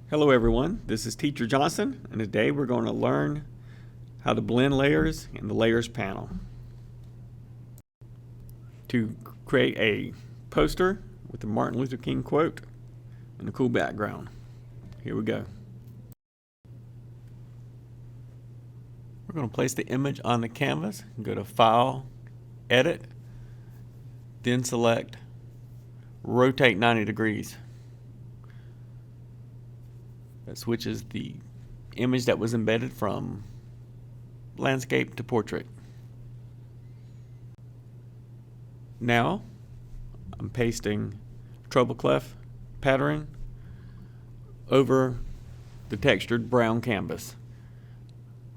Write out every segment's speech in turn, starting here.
Hello everyone, this is Teacher Johnson, and today we're going to learn how to blend layers in the Layers panel. To create a poster with the Martin Luther King quote and a cool background. Here we go. We're going to place the image on the canvas and go to File, Edit, then select Rotate 90 degrees. That switches the image that was embedded from landscape to portrait. Now I'm pasting treble clef pattern over the textured brown canvas.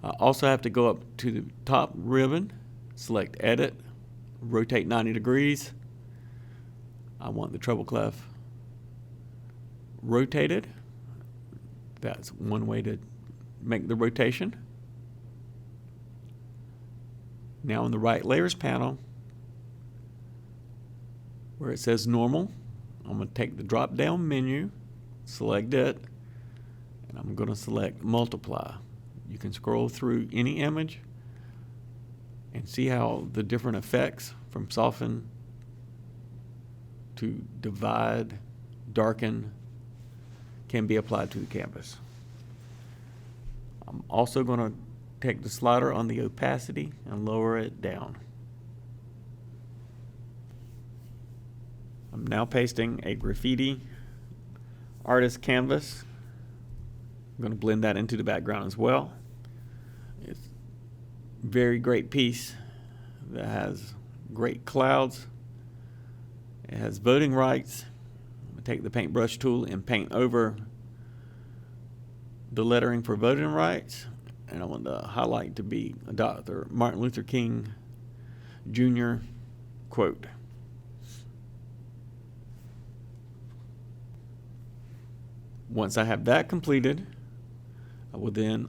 I also have to go up to the top ribbon, select Edit, Rotate 90 degrees. I want the treble clef rotated. That's one way to make the rotation. Now in the right layers panel, where it says normal, I'm going to take the drop down menu, select it, and I'm going to select multiply. You can scroll through any image and see how the different effects from soften to divide, darken, can be applied to the canvas. I'm also going to take the slider on the opacity and lower it down. I'm now pasting a graffiti artist canvas. I'm going to blend that into the background as well. It's a very great piece that has great clouds. It has voting rights. Take the paintbrush tool and paint over the lettering for voting rights, and I want the highlight to be a Dr. Martin Luther King Jr. quote. Once I have that completed, I will then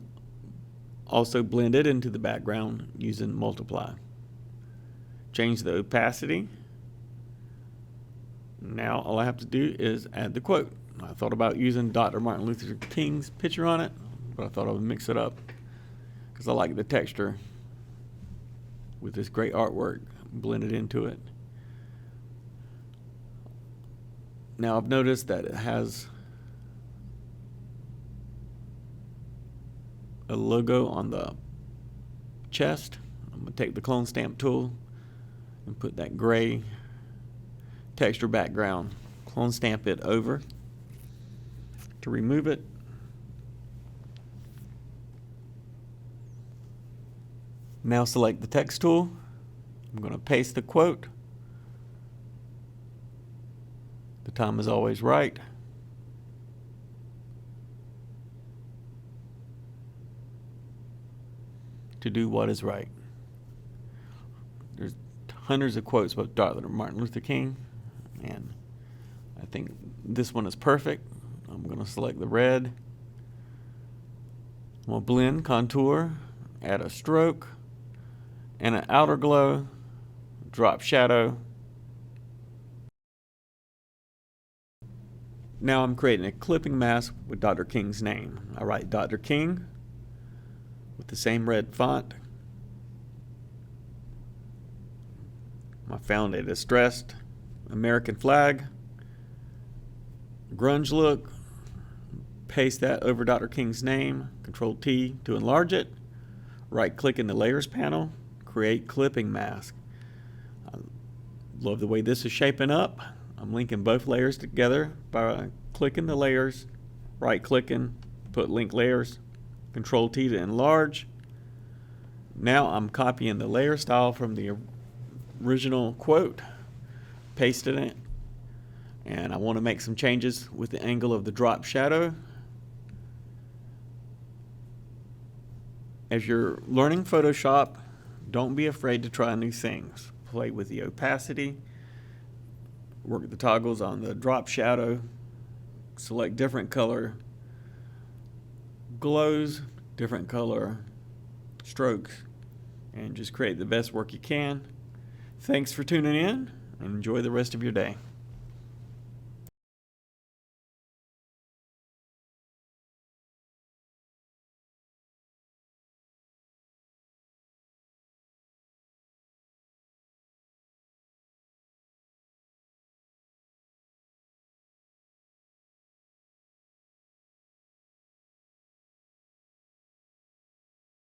also blend it into the background using multiply. Change the opacity. Now all I have to do is add the quote. I thought about using Dr. Martin Luther King's picture on it, but I thought I would mix it up because I like the texture with this great artwork blended into it. Now I've noticed that it has a logo on the chest. I'm going to take the clone stamp tool and put that gray texture background, clone stamp it over. To remove it, now select the text tool. I'm going to paste the quote. The time is always right. To do what is right. There's hundreds of quotes about Dr. Martin Luther King, and I think this one is perfect. I'm going to select the red. I'm going to blend, contour, add a stroke, and an outer glow, drop shadow. Now I'm creating a clipping mask with Dr. King's name. I write Dr. King with the same red font. I found a distressed American flag, grunge look, paste that over Dr. King's name, Control T to enlarge it, right click in the layers panel, create clipping mask. I love the way this is shaping up. I'm linking both layers together by clicking the layers, right clicking, put link layers, Control T to enlarge. Now I'm copying the layer style from the original quote, pasting it, and I want to make some changes with the angle of the drop shadow. As you're learning Photoshop, don't be afraid to try new things. Play with the opacity, work the toggles on the drop shadow, select different color glows, different color strokes, and just create the best work you can. Thanks for tuning in, and enjoy the rest of your day.